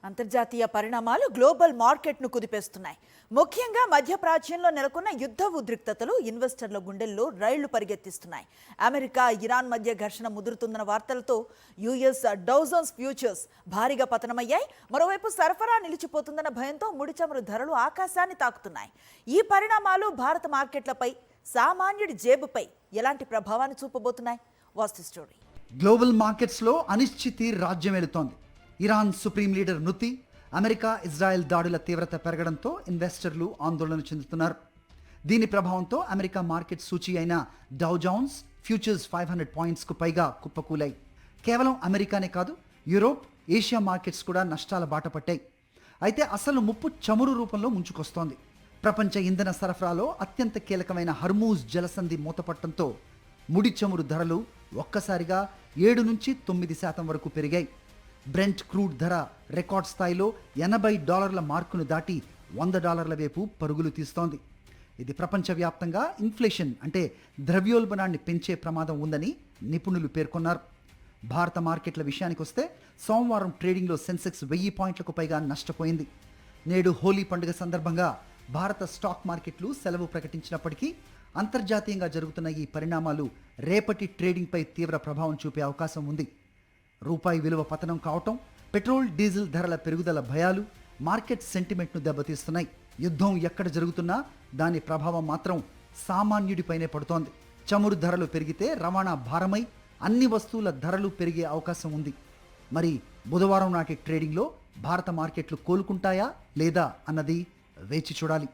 అంతర్జాతీయ పరిణామాలు గ్లోబల్ మార్కెట్ను కుదిపేస్తున్నాయి. ముఖ్యంగా మధ్యప్రాచ్యంలో నెలకొన్న యుద్ధ ఉద్రిక్తతలు ఇన్వెస్టర్ల గుండెల్లో రైళ్లు పరిగెత్తిస్తున్నాయి. అమెరికా, ఇరాన్ మధ్య ఘర్షణ ముదురుతున్న వార్తలతో యుఎస్ డౌ జోన్స్ ఫ్యూచర్స్ భారీగా పతనమయ్యాయి. మరోవైపు సరఫరా నిలిచిపోతుందన్న భయంతో ముడి చమురు ధరలు ఆకాశాన్ని తాకుతున్నాయి. ఈ పరిణామాలు భారత మార్కెట్లపై, సామాన్యుడి జేబుపై ఎలాంటి ప్రభావాన్ని చూపబోతున్నాయి? వాస్తు స్టోరీ. గ్లోబల్ మార్కెట్స్లో అనిశ్చితి రాజ్యమేలుతోంది. ఇరాన్ సుప్రీం లీడర్ మృతి, అమెరికా ఇజ్రాయెల్ దాడుల తీవ్రత పెరగడంతో ఇన్వెస్టర్లు ఆందోళన చెందుతున్నారు. దీని ప్రభావంతో అమెరికా మార్కెట్ సూచీ అయిన డౌ జోన్స్ ఫ్యూచర్స్ 500 పాయింట్స్కు పైగా కుప్పకూలాయి. కేవలం అమెరికానే కాదు, యూరోప్, ఏషియా మార్కెట్స్ కూడా నష్టాల బాట పట్టాయి. అయితే అసలు ముప్పు చమురు రూపంలో ముంచుకొస్తోంది. ప్రపంచ ఇంధన సరఫరాలో అత్యంత కీలకమైన హర్మూజ్ జలసంధి మూతపట్టడంతో ముడి చమురు ధరలు ఒక్కసారిగా 7 నుంచి 9% వరకు పెరిగాయి. బ్రెంట్ క్రూడ్ ధర రికార్డ్ స్థాయిలో $80 మార్కును దాటి $100 వైపు పరుగులు తీస్తోంది. ఇది ప్రపంచవ్యాప్తంగా ఇన్ఫ్లేషన్ అంటే ద్రవ్యోల్బణాన్ని పెంచే ప్రమాదం ఉందని నిపుణులు పేర్కొన్నారు. భారత మార్కెట్ల విషయానికి వస్తే సోమవారం ట్రేడింగ్లో సెన్సెక్స్ 1000 పాయింట్లకు పైగా నష్టపోయింది. నేడు హోలీ పండుగ సందర్భంగా భారత స్టాక్ మార్కెట్లు సెలవు ప్రకటించినప్పటికీ అంతర్జాతీయంగా జరుగుతున్న ఈ పరిణామాలు రేపటి ట్రేడింగ్పై తీవ్ర ప్రభావం చూపే అవకాశం ఉంది. రూపాయి విలువ పతనం కావటం, పెట్రోల్, డీజిల్ ధరల పెరుగుదల భయాలు మార్కెట్ సెంటిమెంట్ను దెబ్బతీస్తున్నాయి. యుద్ధం ఎక్కడ జరుగుతున్నా దాని ప్రభావం మాత్రం సామాన్యుడిపైనే పడుతోంది. చమురు ధరలు పెరిగితే రవాణా భారమై అన్ని వస్తువుల ధరలు పెరిగే అవకాశం ఉంది. మరి బుధవారం నాటి ట్రేడింగ్లో భారత మార్కెట్లు కోలుకుంటాయా లేదా అన్నది వేచి చూడాలి.